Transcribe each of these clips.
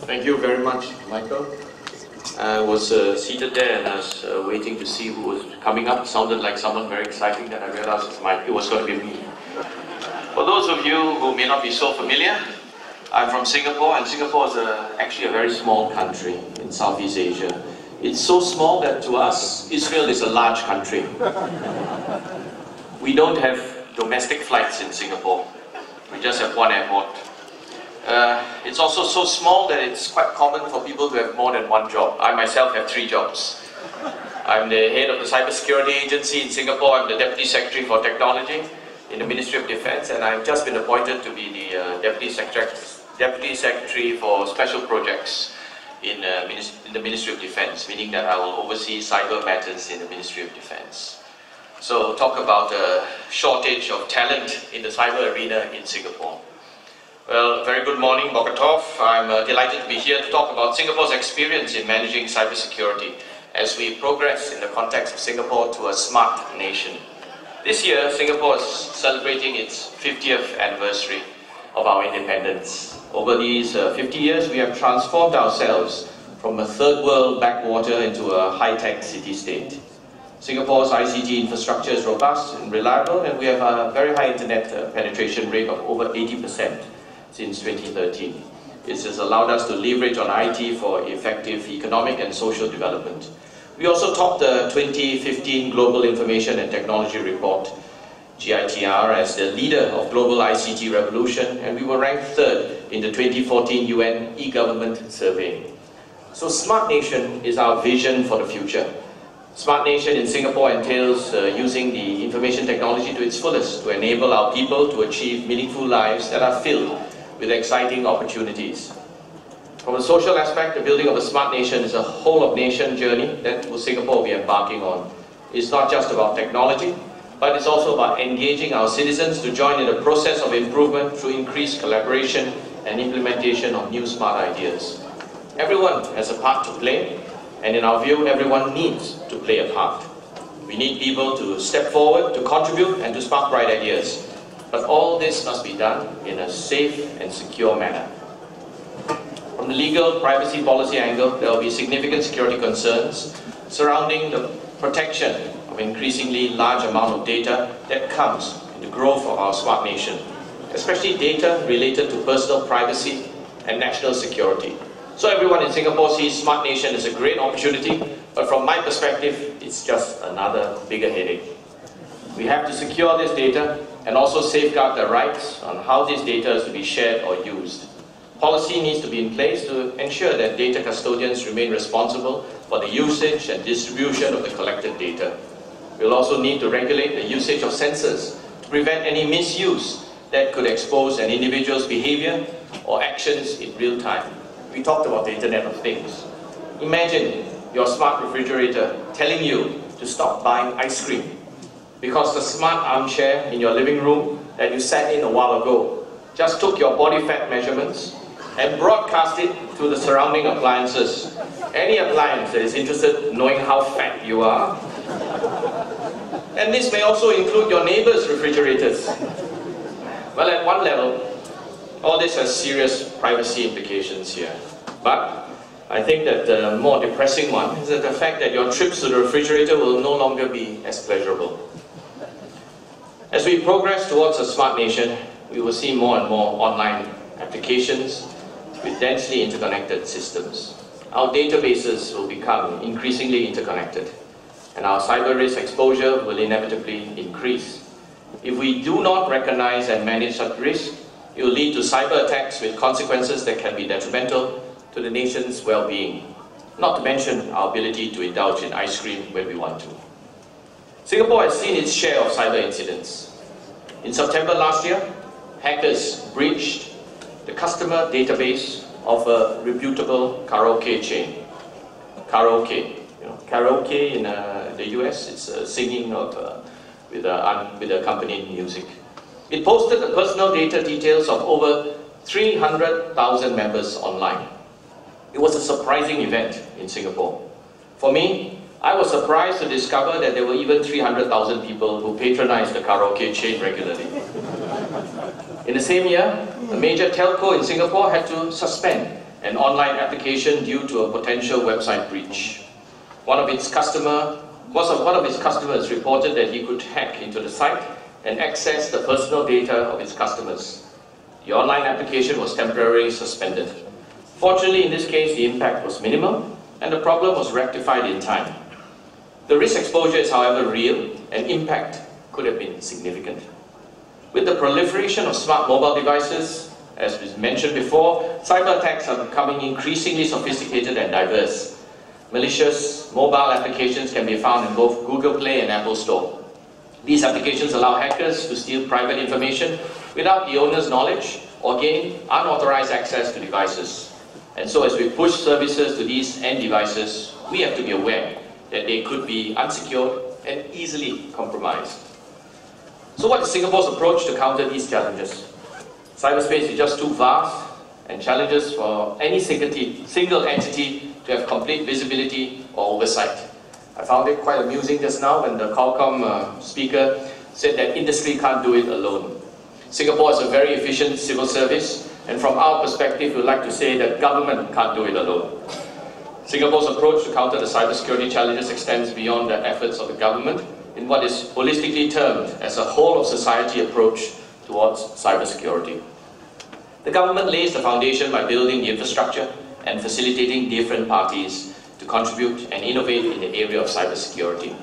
Thank you very much, Michael. I was seated there and I was waiting to see who was coming up. It sounded like someone very exciting, then I realized it was going to be me. For those of you who may not be so familiar, I'm from Singapore, and Singapore is actually a very small country in Southeast Asia. It's so small that to us, Israel is a large country. We don't have domestic flights in Singapore. We just have one airport. It's also so small that it's quite common for people to have more than one job. I myself have 3 jobs. I'm the head of the Cybersecurity Agency in Singapore. I'm the Deputy Secretary for Technology in the Ministry of Defence, and I've just been appointed to be the Deputy Secretary for Special Projects in the Ministry of Defence, meaning that I will oversee cyber matters in the Ministry of Defence. So talk about a shortage of talent in the cyber arena in Singapore. Well, very good morning, Bokatov. I'm delighted to be here to talk about Singapore's experience in managing cybersecurity as we progress in the context of Singapore to a smart nation. This year, Singapore is celebrating its 50th anniversary of our independence. Over these 50 years, we have transformed ourselves from a third world backwater into a high-tech city-state. Singapore's ICT infrastructure is robust and reliable, and we have a very high internet penetration rate of over 80% since 2013. This has allowed us to leverage on IT for effective economic and social development. We also topped the 2015 Global Information and Technology Report, GITR, as the leader of global ICT revolution, and we were ranked 3rd in the 2014 UN e-government survey. So Smart Nation is our vision for the future. Smart Nation in Singapore entails using the information technology to its fullest to enable our people to achieve meaningful lives that are filled with exciting opportunities. From a social aspect, the building of a smart nation is a whole-of-nation journey that Singapore will be embarking on. It's not just about technology, but it's also about engaging our citizens to join in the process of improvement through increased collaboration and implementation of new smart ideas. Everyone has a part to play, and in our view, everyone needs to play a part. We need people to step forward, to contribute, and to spark bright ideas. But all this must be done in a safe and secure manner. From the legal privacy policy angle, there will be significant security concerns surrounding the protection of increasingly large amount of data that comes in the growth of our smart nation, especially data related to personal privacy and national security. So everyone in Singapore sees Smart Nation as a great opportunity, but from my perspective, it's just another bigger headache. We have to secure this data and also safeguard the rights on how this data is to be shared or used. Policy needs to be in place to ensure that data custodians remain responsible for the usage and distribution of the collected data. We'll also need to regulate the usage of sensors to prevent any misuse that could expose an individual's behavior or actions in real time. We talked about the Internet of Things. Imagine your smart refrigerator telling you to stop buying ice cream because the smart armchair in your living room that you sat in a while ago just took your body fat measurements and broadcast it to the surrounding appliances. Any appliance that is interested in knowing how fat you are. And this may also include your neighbor's refrigerators. Well, at one level, all this has serious privacy implications here. But I think that the more depressing one is that the fact that your trips to the refrigerator will no longer be as pleasurable. As we progress towards a smart nation, we will see more and more online applications with densely interconnected systems. Our databases will become increasingly interconnected, and our cyber risk exposure will inevitably increase. If we do not recognize and manage such risk, it will lead to cyber attacks with consequences that can be detrimental to the nation's well-being, not to mention our ability to indulge in ice cream when we want to. Singapore has seen its share of cyber incidents. In September last year, hackers breached the customer database of a reputable karaoke chain. Karaoke, karaoke in the US, it's singing with accompanying music. It posted the personal data details of over 300,000 members online. It was a surprising event in Singapore. For me, I was surprised to discover that there were even 300,000 people who patronized the karaoke chain regularly. In the same year, A major telco in Singapore had to suspend an online application due to a potential website breach. One of its customers reported that he could hack into the site and access the personal data of its customers. The online application was temporarily suspended. Fortunately, in this case, the impact was minimal and the problem was rectified in time. The risk exposure is, however, real and impact could have been significant. With the proliferation of smart mobile devices, as was mentioned before, cyber attacks are becoming increasingly sophisticated and diverse. Malicious mobile applications can be found in both Google Play and Apple Store. These applications allow hackers to steal private information without the owner's knowledge or gain unauthorized access to devices. And so as we push services to these end devices, we have to be aware that they could be unsecured and easily compromised. So what is Singapore's approach to counter these challenges? Cyberspace is just too vast and challenges for any single entity to have complete visibility or oversight. I found it quite amusing just now when the Qualcomm speaker said that industry can't do it alone. Singapore is a very efficient civil service, and from our perspective, we would like to say that government can't do it alone. Singapore's approach to counter the cybersecurity challenges extends beyond the efforts of the government in what is holistically termed as a whole-of-society approach towards cybersecurity. The government lays the foundation by building the infrastructure and facilitating different parties to contribute and innovate in the area of cybersecurity.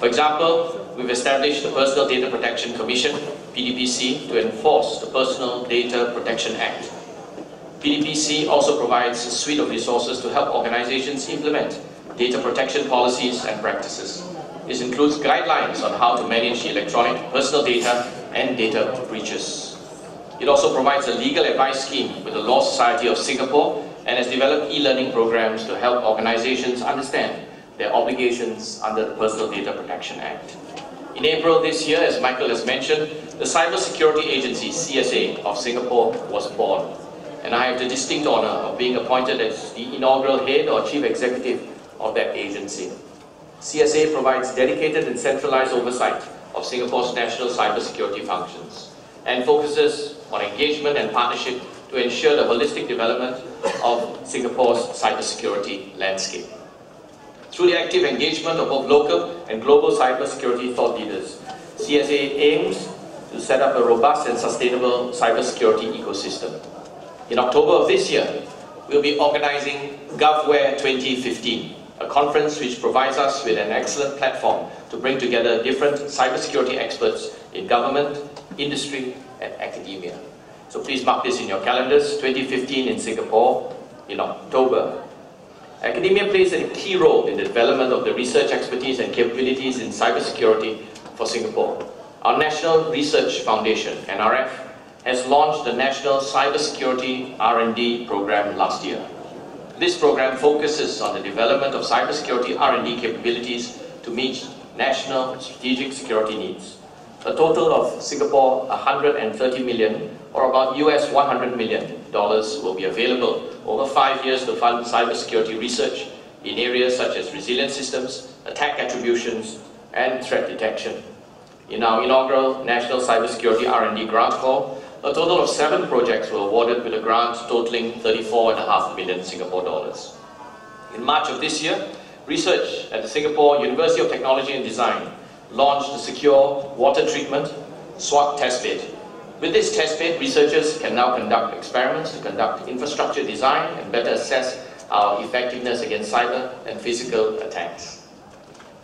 For example, we've established the Personal Data Protection Commission, PDPC, to enforce the Personal Data Protection Act. PDPC also provides a suite of resources to help organizations implement data protection policies and practices. This includes guidelines on how to manage electronic personal data and data breaches. It also provides a legal advice scheme with the Law Society of Singapore and has developed e-learning programs to help organizations understand their obligations under the Personal Data Protection Act. In April this year, as Michael has mentioned, the Cybersecurity Agency, CSA, of Singapore was born. And I have the distinct honor of being appointed as the inaugural head or chief executive of that agency. CSA provides dedicated and centralized oversight of Singapore's national cybersecurity functions and focuses on engagement and partnership to ensure the holistic development of Singapore's cybersecurity landscape. Through the active engagement of both local and global cybersecurity thought leaders, CSA aims to set up a robust and sustainable cybersecurity ecosystem. In October of this year, we'll be organizing GovWare 2015, a conference which provides us with an excellent platform to bring together different cybersecurity experts in government, industry, and academia. So please mark this in your calendars, 2015 in Singapore in October. Academia plays a key role in the development of the research expertise and capabilities in cybersecurity for Singapore. Our National Research Foundation, NRF, has launched the National Cybersecurity R&D program last year. This program focuses on the development of cybersecurity R&D capabilities to meet national strategic security needs. A total of Singapore 130 million, or about US $100 million, will be available over 5 years to fund cybersecurity research in areas such as resilient systems, attack attributions, and threat detection. In our inaugural National Cybersecurity R&D grant call, a total of 7 projects were awarded with a grant totaling 34.5 million Singapore dollars. In March of this year, research at the Singapore University of Technology and Design launched the Secure Water Treatment SWOT testbed. With this testbed, researchers can now conduct experiments to conduct infrastructure design and better assess our effectiveness against cyber and physical attacks.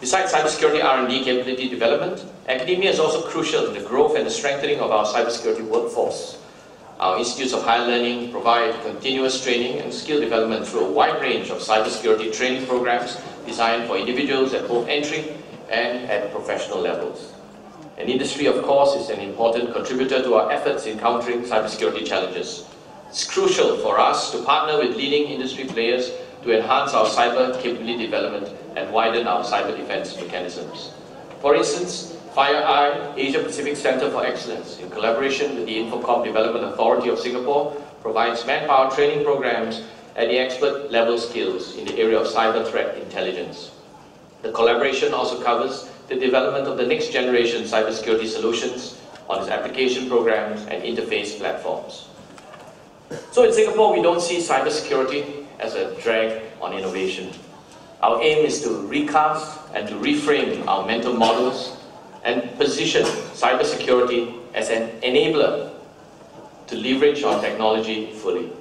Besides cybersecurity R&D capability development, academia is also crucial in the growth and the strengthening of our cybersecurity workforce. Our institutes of higher learning provide continuous training and skill development through a wide range of cybersecurity training programs designed for individuals at both entry and at professional levels. And industry, of course, is an important contributor to our efforts in countering cybersecurity challenges. It's crucial for us to partner with leading industry players to enhance our cyber capability development and widen our cyber defense mechanisms. For instance, FireEye Asia Pacific Center for Excellence, in collaboration with the Infocom Development Authority of Singapore, provides manpower training programs at the expert level skills in the area of cyber threat intelligence. The collaboration also covers the development of the next generation cybersecurity solutions on its application programs and interface platforms. So in Singapore, we don't see cybersecurity as a drag on innovation. Our aim is to recast and to reframe our mental models and position cybersecurity as an enabler to leverage on technology fully.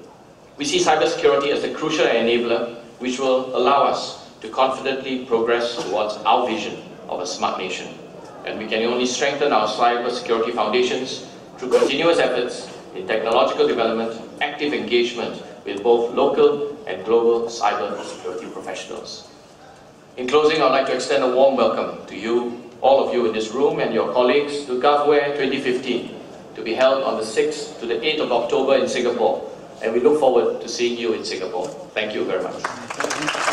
We see cybersecurity as a crucial enabler which will allow us to confidently progress towards our vision of a smart nation. And we can only strengthen our cybersecurity foundations through continuous efforts in technological development, active engagement with both local and global cybersecurity professionals. In closing, I'd like to extend a warm welcome to you, all of you in this room, and your colleagues to GovWare 2015, to be held on the 6th to the 8th of October in Singapore. And we look forward to seeing you in Singapore. Thank you very much.